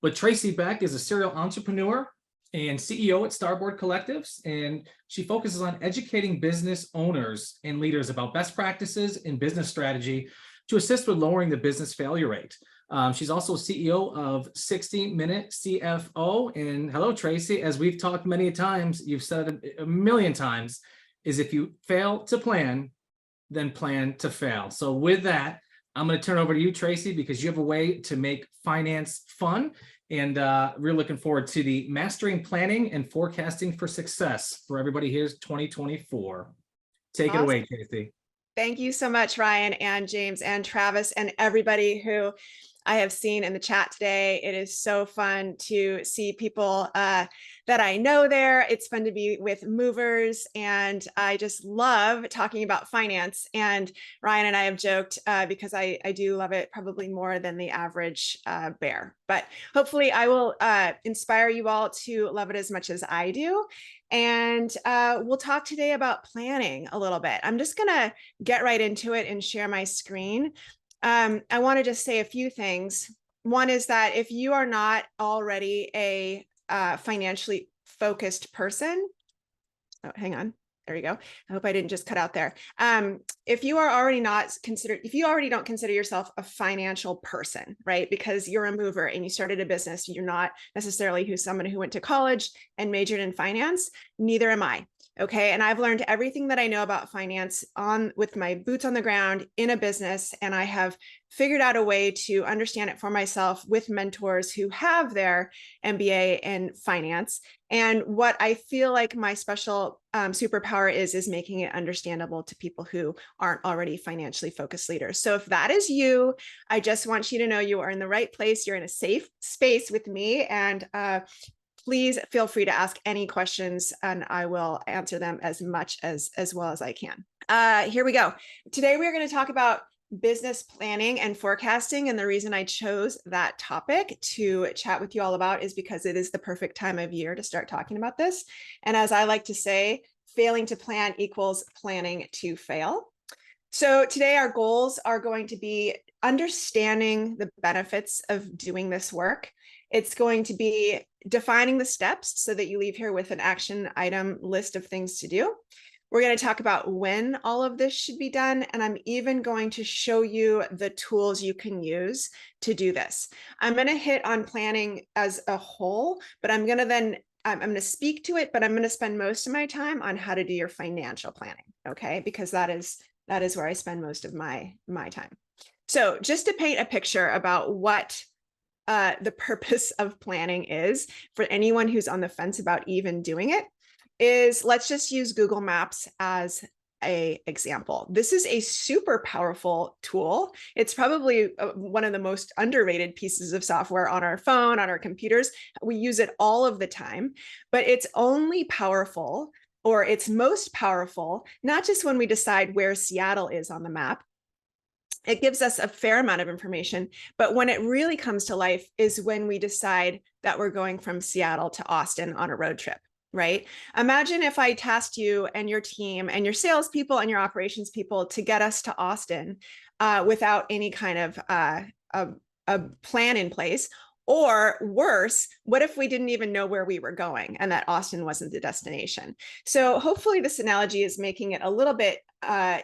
But Tracy Bech is a serial entrepreneur and CEO at Starboard Collectives, and she focuses on educating business owners and leaders about best practices in business strategy to assist with lowering the business failure rate. She's also CEO of 60-Minute CFO. And hello, Tracy. As we've talked many times, you've said it a million times, is if you fail to plan, then plan to fail. So with that, I'm going to turn over to you, Tracy, because you have a way to make finance fun. And we're looking forward to the Mastering Planning and Forecasting for Success for everybody here's 2024. Take it away, Tracy. Thank you so much, Ryan and James and Travis and everybody who I have seen in the chat today. It is so fun to see people that I know there. It's fun to be with movers, and I just love talking about finance. And Ryan and I have joked because I do love it probably more than the average bear. But hopefully I will inspire you all to love it as much as I do. And we'll talk today about planning a little bit. I'm just going to get right into it and share my screen. I want to just say a few things. One is that if you are not already a financially focused person, oh, hang on. There you go. I hope I didn't just cut out there. If you are already not considered, if you already don't consider yourself a financial person, right? Because you're a mover and you started a business, you're not necessarily someone who went to college and majored in finance. Neither am I. Okay. And I've learned everything that I know about finance with my boots on the ground in a business. And I have figured out a way to understand it for myself with mentors who have their MBA in finance. And what I feel like my special superpower is making it understandable to people who aren't already financially focused leaders. So if that is you, I just want you to know you are in the right place. You're in a safe space with me, and please feel free to ask any questions and I will answer them as well as I can. Here we go. Today we're going to talk about business planning and forecasting. And the reason I chose that topic to chat with you all about is because it is the perfect time of year to start talking about this. And as I like to say, failing to plan equals planning to fail. So today our goals are going to be understanding the benefits of doing this work. It's going to be defining the steps so that you leave here with an action item list of things to do. We're going to talk about when all of this should be done. And I'm even going to show you the tools you can use to do this. I'm going to hit on planning as a whole, but I'm going to speak to it, but I'm going to spend most of my time on how to do your financial planning. Okay. Because that is where I spend most of my time. So just to paint a picture about what the purpose of planning is for anyone who's on the fence about even doing it, is let's just use Google Maps as an example. This is a super powerful tool. It's probably one of the most underrated pieces of software on our phone, on our computers. We use it all of the time, but it's only powerful, or it's most powerful, not just when we decide where Seattle is on the map. It gives us a fair amount of information, but when it really comes to life is when we decide that we're going from Seattle to Austin on a road trip. Right? Imagine if I tasked you and your team and your salespeople and your operations people to get us to Austin without any kind of a plan in place. Or worse, what if we didn't even know where we were going and that Austin wasn't the destination? So hopefully this analogy is making it a little bit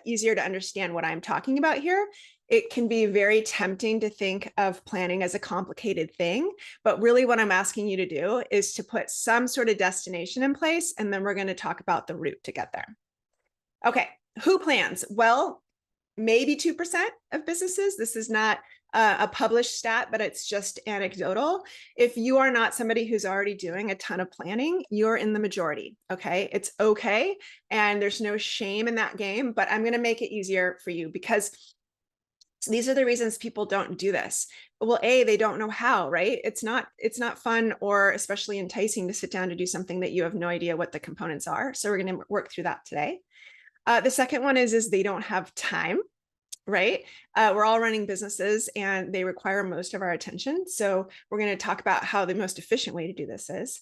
easier to understand what I'm talking about here. It can be very tempting to think of planning as a complicated thing, but really what I'm asking you to do is to put some sort of destination in place, and then we're going to talk about the route to get there. Okay, who plans? Well, maybe 2% of businesses. This is not a published stat, but it's just anecdotal. If you are not somebody who's already doing a ton of planning, you're in the majority. Okay, it's okay, and there's no shame in that game, but I'm going to make it easier for you because these are the reasons people don't do this. Well, A, they don't know how, right? It's not fun or especially enticing to sit down to do something that you have no idea what the components are. So we're going to work through that today. The second one is they don't have time, right? We're all running businesses and they require most of our attention. So we're going to talk about how the most efficient way to do this is.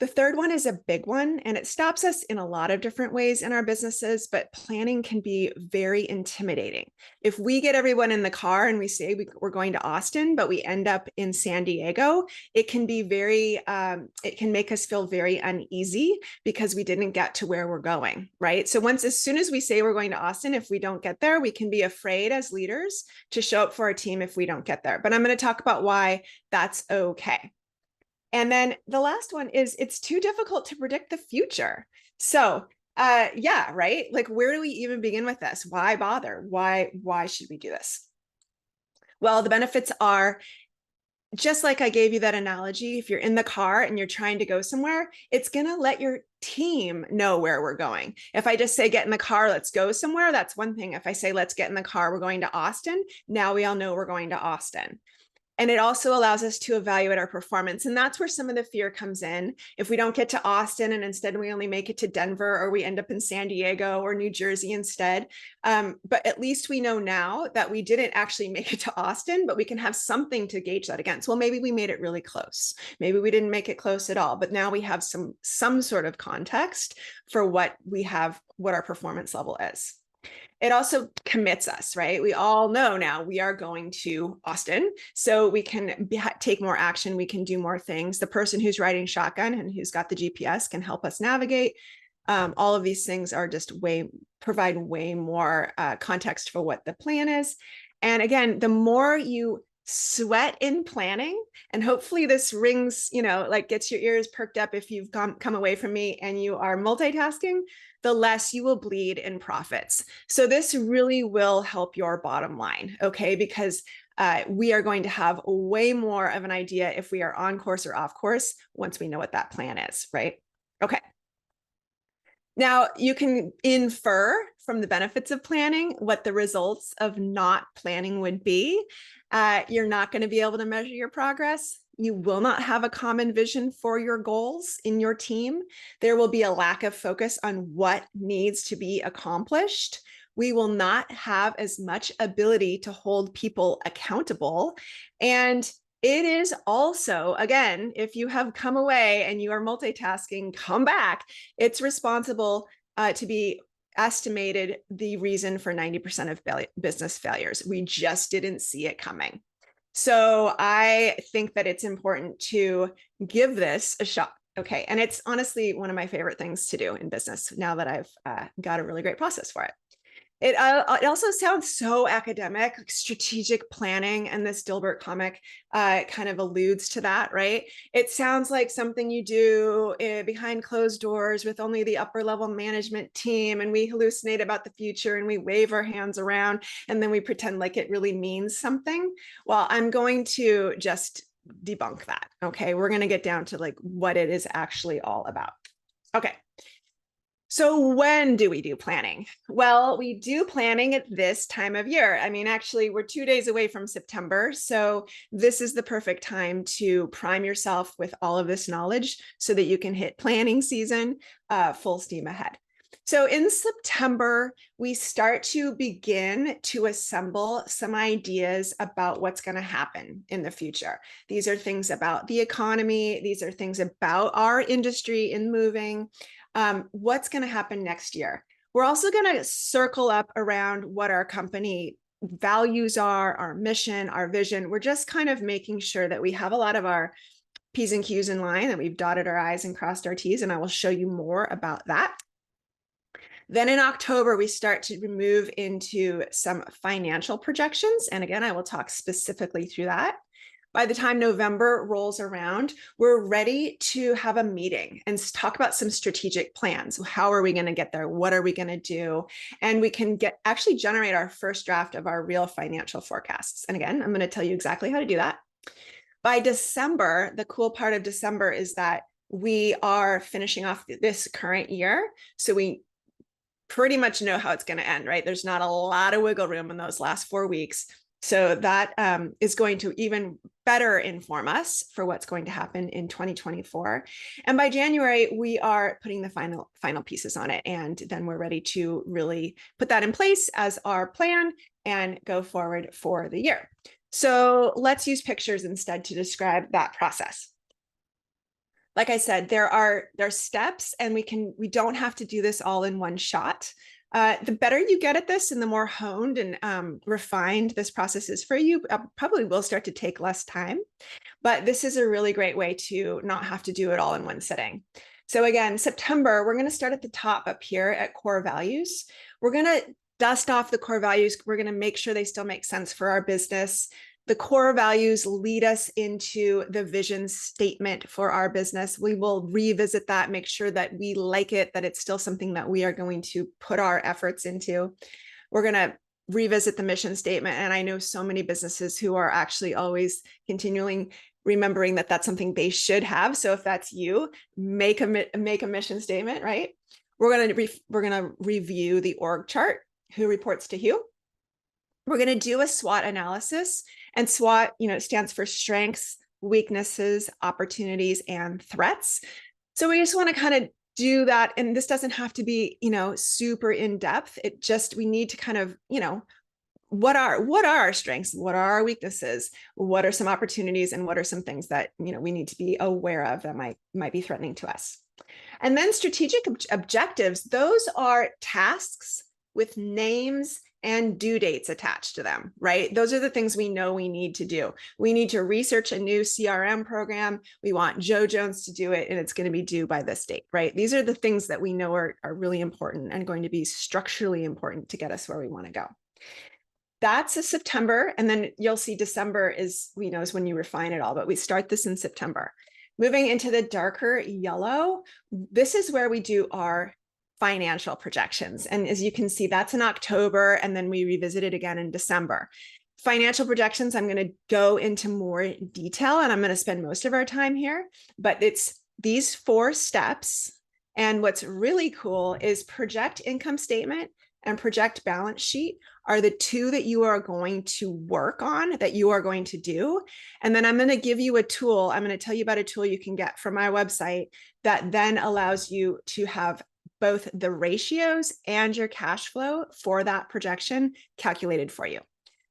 The third one is a big one, and it stops us in a lot of different ways in our businesses, but planning can be very intimidating. If we get everyone in the car and we say we're going to Austin, but we end up in San Diego, it can be it can make us feel very uneasy because we didn't get to where we're going, right? So as soon as we say we're going to Austin, if we don't get there, we can be afraid as leaders to show up for our team if we don't get there. But I'm going to talk about why that's okay. And then the last one is it's too difficult to predict the future. So yeah, right? Like, where do we even begin with this? Why bother? Why should we do this? Well, the benefits are, just like I gave you that analogy, if you're in the car and you're trying to go somewhere, it's going to let your team know where we're going. If I just say, get in the car, let's go somewhere, that's one thing. If I say, let's get in the car, we're going to Austin, now we all know we're going to Austin. And it also allows us to evaluate our performance. And that's where some of the fear comes in. If we don't get to Austin and instead we only make it to Denver, or we end up in San Diego or New Jersey instead. But at least we know now that we didn't actually make it to Austin, but we can have something to gauge that against. Well, maybe we made it really close. Maybe we didn't make it close at all, but now we have some sort of context for what our performance level is. It also commits us, right? We all know now we are going to Austin, so we can take more action. We can do more things. The person who's riding shotgun and who's got the GPS can help us navigate. All of these things are just provide way more context for what the plan is. And again, the more you sweat in planning, and hopefully this rings, like gets your ears perked up if you've come away from me and you are multitasking, the less you will bleed in profits. So this really will help your bottom line, okay? Because we are going to have way more of an idea if we are on course or off course once we know what that plan is, right? Okay. Now, you can infer from the benefits of planning what the results of not planning would be. You're not going to be able to measure your progress. You will not have a common vision for your goals in your team. There will be a lack of focus on what needs to be accomplished. We will not have as much ability to hold people accountable. And it is also, again, if you have come away and you are multitasking, come back. It's responsible to be estimated the reason for 90% of business failures. We just didn't see it coming. So I think that it's important to give this a shot. Okay. And it's honestly one of my favorite things to do in business now that I've got a really great process for it. It also sounds so academic, like strategic planning, and this Dilbert comic kind of alludes to that, right? It sounds like something you do behind closed doors with only the upper level management team, and we hallucinate about the future and we wave our hands around and then we pretend like it really means something. Well, I'm going to just debunk that, okay? We're going to get down to like what it is actually all about. Okay. So when do we do planning? Well, we do planning at this time of year. I mean, actually, we're 2 days away from September. So this is the perfect time to prime yourself with all of this knowledge so that you can hit planning season full steam ahead. So in September, we start to begin to assemble some ideas about what's going to happen in the future. These are things about the economy. These are things about our industry in moving. What's going to happen next year. We're also going to circle up around what our company values are, our mission, our vision. We're just kind of making sure that we have a lot of our P's and Q's in line, that we've dotted our I's and crossed our T's, and I will show you more about that. Then in October, we start to move into some financial projections. And again, I will talk specifically through that. By the time November rolls around, we're ready to have a meeting and talk about some strategic plans. How are we going to get there? What are we going to do? And we can actually generate our first draft of our real financial forecasts. And again, I'm going to tell you exactly how to do that. By December, the cool part of December is that we are finishing off this current year. So we pretty much know how it's going to end, right? There's not a lot of wiggle room in those last 4 weeks. So that is going to even better inform us for what's going to happen in 2024. And by January, we are putting the final pieces on it. And then we're ready to really put that in place as our plan and go forward for the year. So let's use pictures instead to describe that process. like I said, there are steps, and we don't have to do this all in one shot. The better you get at this and the more honed and refined this process is for you, probably will start to take less time. But this is a really great way to not have to do it all in one sitting. So again, September, we're going to start at the top up here at core values. We're going to dust off the core values. We're going to make sure they still make sense for our business. The core values lead us into the vision statement for our business. We will revisit that, make sure that we like it, that it's still something that we are going to put our efforts into. We're going to revisit the mission statement. And I know so many businesses who are actually always continuing remembering that that's something they should have. So if that's you, make a mission statement, right? We're going to review the org chart, who reports to who. We're going to do a SWOT analysis, and SWOT, stands for strengths, weaknesses, opportunities, and threats. So we just want to kind of do that. And this doesn't have to be, super in depth. We need to kind of, what are our strengths? What are our weaknesses? What are some opportunities? And what are some things that, we need to be aware of that might be threatening to us? And then strategic objectives, those are tasks with names and due dates attached to them, right? Those are the things we know we need to do. We need to research a new CRM program. We want Joe Jones to do it, and it's going to be due by this date, right? These are the things that we know are really important and going to be structurally important to get us where we want to go. That's a September. And then you'll see December is when you refine it all, but we start this in September. Moving into the darker yellow, this is where we do our financial projections. And as you can see, that's in October, and then we revisit it again in December. Financial projections, I'm going to go into more detail, and I'm going to spend most of our time here, but it's these 4 steps. And what's really cool is project income statement and project balance sheet are the 2 that you are going to work on, that you are going to do. And then I'm going to give you a tool. I'm going to tell you about a tool you can get from my website that then allows you to have both the ratios and your cash flow for that projection calculated for you.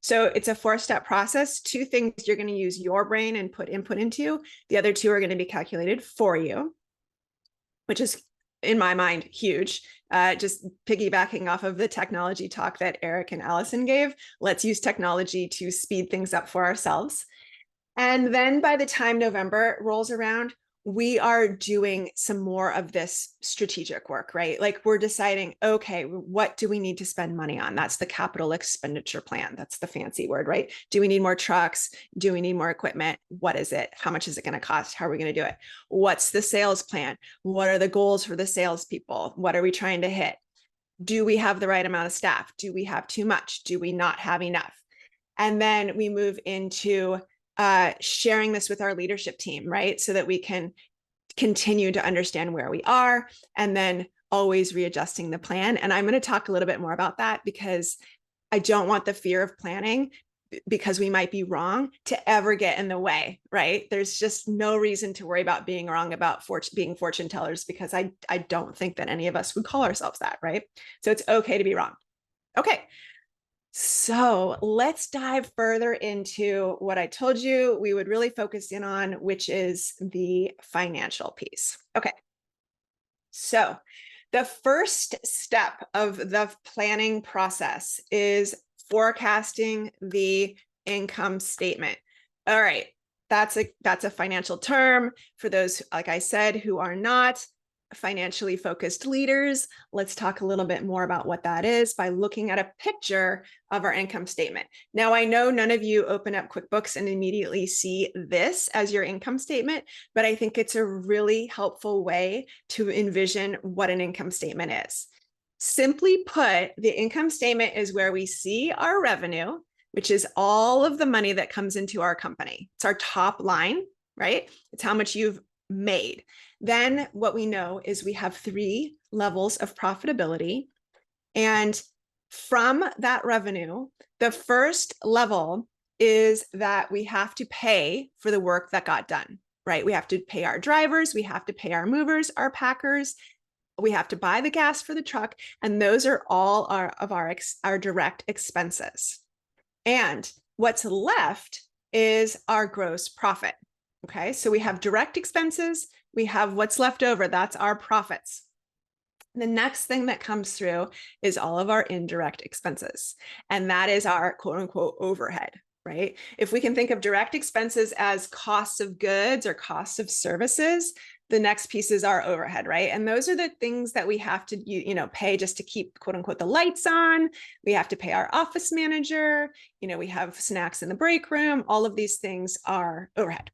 So it's a 4-step process. 2 things you're going to use your brain and put input into. The other 2 are going to be calculated for you, which is, in my mind, huge. Just piggybacking off of the technology talk that Eric and Allison gave, let's use technology to speed things up for ourselves. And then by the time November rolls around, we are doing some more of this strategic work, right? Like we're deciding, okay, what do we need to spend money on? That's the capital expenditure plan. That's the fancy word, right? Do we need more trucks? Do we need more equipment? What is it? How much is it going to cost? How are we going to do it? What's the sales plan? What are the goals for the salespeople? What are we trying to hit? Do we have the right amount of staff? Do we have too much? Do we not have enough? And then we move into sharing this with our leadership team, right? So that we can continue to understand where we are, and then always readjusting the plan. And I'm going to talk a little bit more about that, because I don't want the fear of planning, because we might be wrong, to ever get in the way, right? There's just no reason to worry about being wrong about being fortune tellers, because I don't think that any of us would call ourselves that, right? So it's okay to be wrong. Okay. So let's dive further into what I told you we would really focus in on, which is the financial piece. Okay. So the first step of the planning process is forecasting the income statement. All right. That's a financial term for those, like I said, who are not financially focused leaders. Let's talk a little bit more about what that is by looking at a picture of our income statement. Now, I know none of you open up QuickBooks and immediately see this as your income statement, but I think it's a really helpful way to envision what an income statement is. Simply put, the income statement is where we see our revenue, which is all of the money that comes into our company. It's our top line, right? It's how much you've made. Then what we know is we have 3 levels of profitability. And from that revenue, the first level is that we have to pay for the work that got done, right? We have to pay our drivers, we have to pay our movers, our packers, we have to buy the gas for the truck, and those are all our direct expenses. And what's left is our gross profit. Okay, so we have direct expenses, we have what's left over, that's our profits. The next thing that comes through is all of our indirect expenses, and that is our quote unquote overhead, right? If we can think of direct expenses as costs of goods or costs of services, the next piece is our overhead, right? And those are the things that we have to, pay just to keep quote unquote the lights on. We have to pay our office manager, we have snacks in the break room. All of these things are overhead.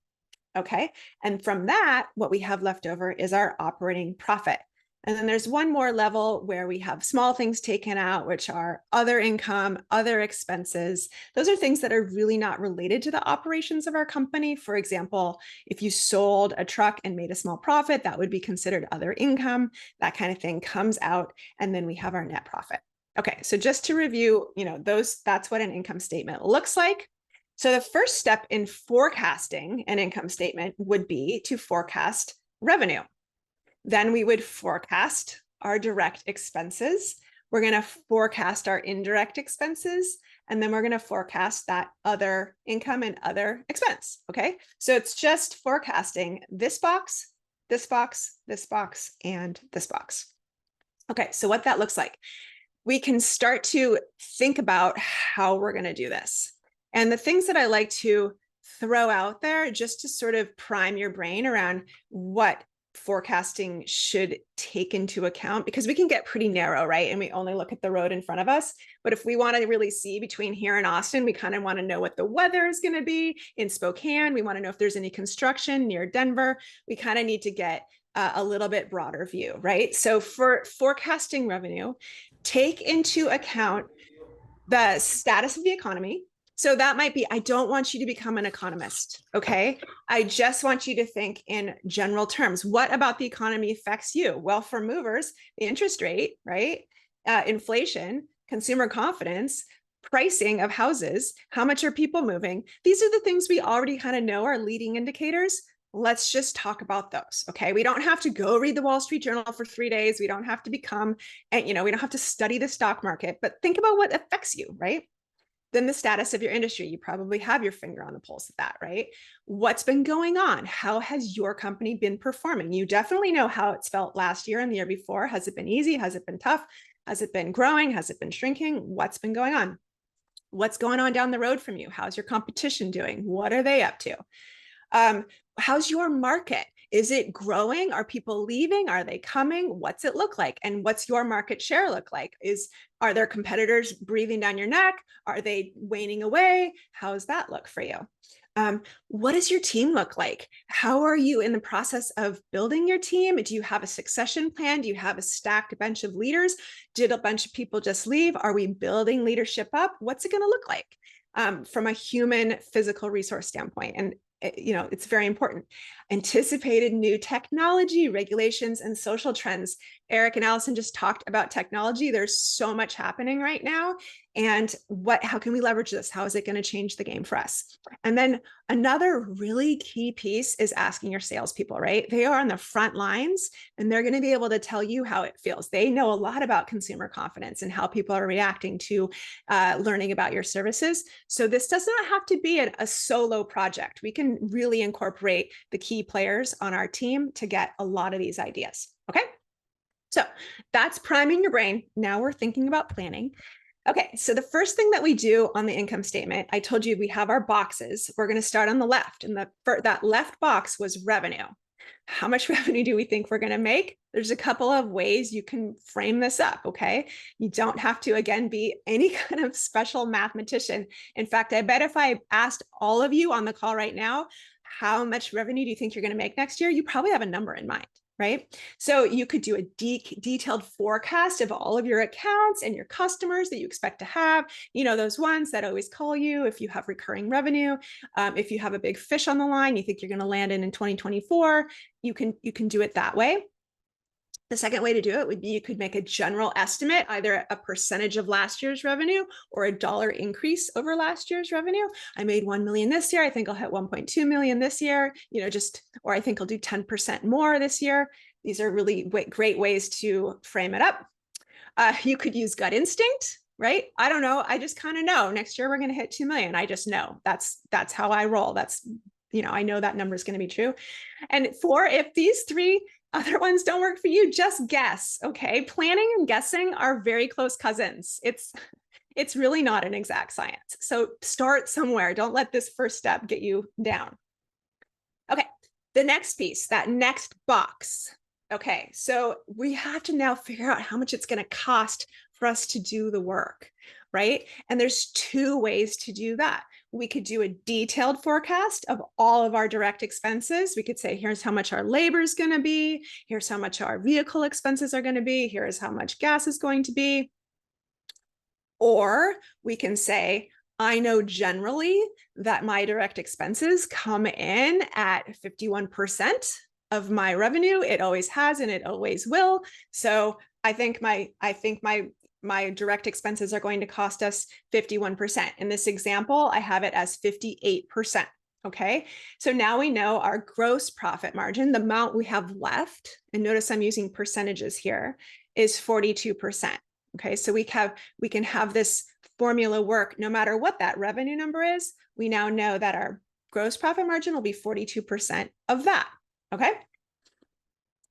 Okay. And from that, what we have left over is our operating profit. And then there's one more level where we have small things taken out, which are other income, other expenses. Those are things that are really not related to the operations of our company. For example, if you sold a truck and made a small profit, that would be considered other income. That kind of thing comes out. And then we have our net profit. Okay, so just to review, that's what an income statement looks like. So the first step in forecasting an income statement would be to forecast revenue. Then we would forecast our direct expenses. We're going to forecast our indirect expenses, and then we're going to forecast that other income and other expense. Okay, so it's just forecasting this box, this box, this box, and this box. Okay, so what that looks like, we can start to think about how we're going to do this. And the things that I like to throw out there just to sort of prime your brain around what forecasting should take into account, because we can get pretty narrow, right? And we only look at the road in front of us. But if we want to really see between here and Austin, we kind of want to know what the weather is going to be in Spokane. We want to know if there's any construction near Denver. We kind of need to get a little bit broader view, right? So for forecasting revenue, take into account the status of the economy. So that might be, I don't want you to become an economist, okay? I just want you to think in general terms. What about the economy affects you? Well, for movers, the interest rate, right? Inflation, consumer confidence, pricing of houses, how much are people moving? These are the things we already kind of know are leading indicators. Let's just talk about those, okay? We don't have to go read the Wall Street Journal for 3 days. We don't have to become, and we don't have to study the stock market, but think about what affects you, right? Then the status of your industry, you probably have your finger on the pulse of that, right? What's been going on? How has your company been performing? You definitely know how it's felt last year and the year before. Has it been easy? Has it been tough? Has it been growing? Has it been shrinking? What's been going on? What's going on down the road from you? How's your competition doing? What are they up to? How's your market? Is it growing? Are people leaving? Are they coming? What's it look like? And what's your market share look like? Are there competitors breathing down your neck? Are they waning away? How does that look for you? What does your team look like? How are you in the process of building your team? Do you have a succession plan? Do you have a stacked bench of leaders? Did a bunch of people just leave? Are we building leadership up? What's it going to look like from a human physical resource standpoint? And it's very important. Anticipated new technology, regulations, and social trends. Eric and Allison just talked about technology. There's so much happening right now. And how can we leverage this? How is it going to change the game for us? And then another really key piece is asking your salespeople, right? They are on the front lines and they're going to be able to tell you how it feels. They know a lot about consumer confidence and how people are reacting to learning about your services. So this does not have to be a solo project. We can really incorporate the key players on our team to get a lot of these ideas. Okay. So that's priming your brain. Now we're thinking about planning. Okay, so the first thing that we do on the income statement, I told you we have our boxes. We're going to start on the left, and that left box was revenue. How much revenue do we think we're going to make? There's a couple of ways you can frame this up, okay? You don't have to, again, be any kind of special mathematician. In fact, I bet if I asked all of you on the call right now, how much revenue do you think you're going to make next year? You probably have a number in mind. Right? So you could do a detailed forecast of all of your accounts and your customers that you expect to have, those ones that always call you. If you have recurring revenue, if you have a big fish on the line, you think you're going to land in 2024, you can do it that way. The second way to do it would be you could make a general estimate, either a percentage of last year's revenue or a dollar increase over last year's revenue. I made 1 million this year. I think I'll hit 1.2 million this year, or I think I'll do 10% more this year. These are really great ways to frame it up. You could use gut instinct, right? I don't know. I just kind of know next year we're going to hit 2 million. I just know that's how I roll. That's I know that number is going to be true. And 4, if these 3 other ones don't work for you, just guess. Okay. Planning and guessing are very close cousins. It's really not an exact science. So start somewhere. Don't let this first step get you down. Okay. The next piece, that next box. Okay. So we have to now figure out how much it's going to cost for us to do the work, right? And there's 2 ways to do that. We could do a detailed forecast of all of our direct expenses. We could say, here's how much our labor is going to be. Here's how much our vehicle expenses are going to be. Here's how much gas is going to be. Or we can say, I know generally that my direct expenses come in at 51% of my revenue. It always has, and it always will. So I think my direct expenses are going to cost us 51%. In this example, I have it as 58%. Okay. So now we know our gross profit margin, the amount we have left, and notice I'm using percentages here, is 42%. Okay. So we can have this formula work no matter what that revenue number is. We now know that our gross profit margin will be 42% of that. Okay.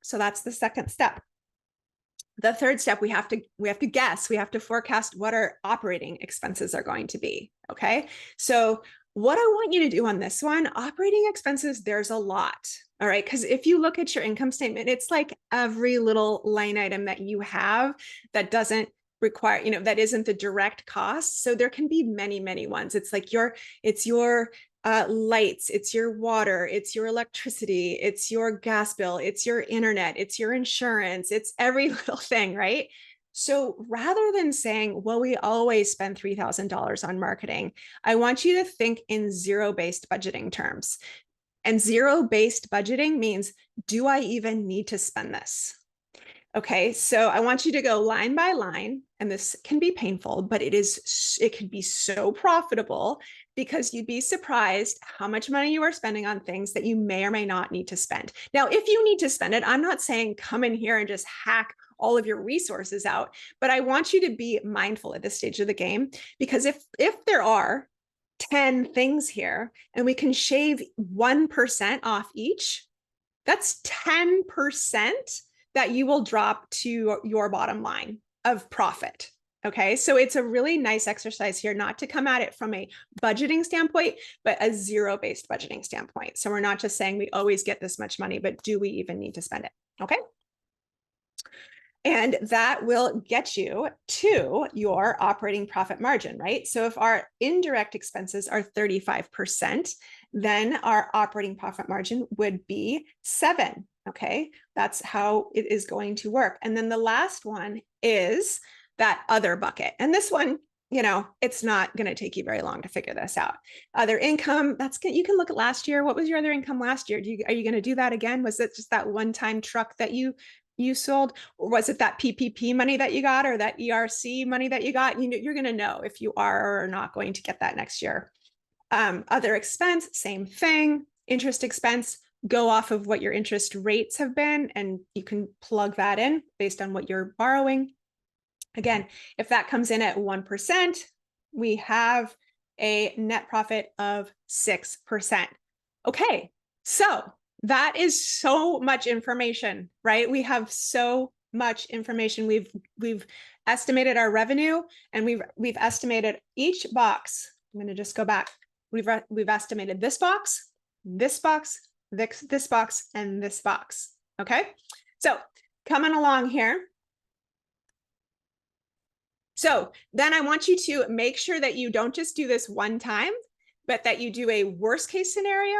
So that's the second step. The third step, we have to guess, we have to forecast what our operating expenses are going to be. Okay. So what I want you to do on this one, operating expenses, there's a lot. All right. Because if you look at your income statement, it's like every little line item that you have that doesn't require, that isn't the direct cost. So there can be many, many ones. It's like it's your lights, it's your water, it's your electricity, it's your gas bill, it's your internet, it's your insurance, it's every little thing, right? So rather than saying, well, we always spend $3,000 on marketing, I want you to think in zero-based budgeting terms. And zero-based budgeting means, do I even need to spend this? Okay, so I want you to go line by line, and this can be painful, but it could be so profitable because you'd be surprised how much money you are spending on things that you may or may not need to spend. Now, if you need to spend it, I'm not saying come in here and just hack all of your resources out, but I want you to be mindful at this stage of the game, because if there are 10 things here and we can shave 1% off each, that's 10% that you will drop to your bottom line of profit. Okay, so it's a really nice exercise here, not to come at it from a budgeting standpoint, but a zero-based budgeting standpoint. So we're not just saying we always get this much money, but do we even need to spend it? Okay. And that will get you to your operating profit margin, right? So if our indirect expenses are 35%, then our operating profit margin would be 7%. Okay, that's how it is going to work. And then the last one is that other bucket. And this one, it's not going to take you very long to figure this out. Other income, that's good. You can look at last year. What was your other income last year? Are you going to do that again? Was it just that one-time truck that you sold, or was it that PPP money that you got, or that ERC money that you got? You're going to know if you are or are not going to get that next year. Other expense, same thing. Interest expense, go off of what your interest rates have been, and you can plug that in based on what you're borrowing. Again, if that comes in at 1%, we have a net profit of 6%. Okay, so that is so much information, right? We have so much information. We've estimated our revenue, and we've estimated each box. I'm going to just go back. We've estimated this box, this box, this box, and this box. Okay, so coming along here. So then I want you to make sure that you don't just do this one time, but that you do a worst case scenario,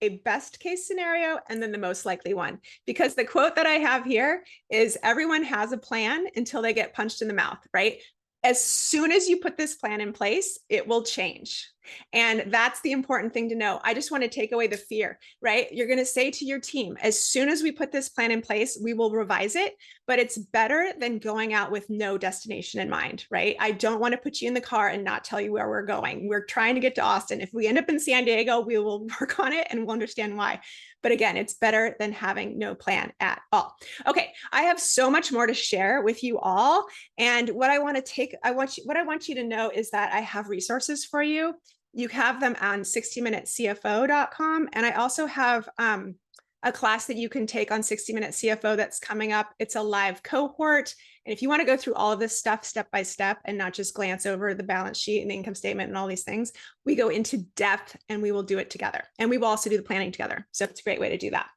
a best case scenario, and then the most likely one. Because the quote that I have here is, everyone has a plan until they get punched in the mouth, right? As soon as you put this plan in place, it will change. And that's the important thing to know. I just want to take away the fear, right? You're going to say to your team, as soon as we put this plan in place, we will revise it, but it's better than going out with no destination in mind, right? I don't want to put you in the car and not tell you where we're going. We're trying to get to Austin. If we end up in San Diego, we will work on it and we'll understand why. But again, it's better than having no plan at all. Okay, I have so much more to share with you all. And what I want you to know is that I have resources for you. You have them on 60minutecfo.com. And I also have a class that you can take on 60 Minute CFO that's coming up. It's a live cohort. And if you want to go through all of this stuff step by step and not just glance over the balance sheet and the income statement and all these things, we go into depth and we will do it together. And we will also do the planning together. So it's a great way to do that.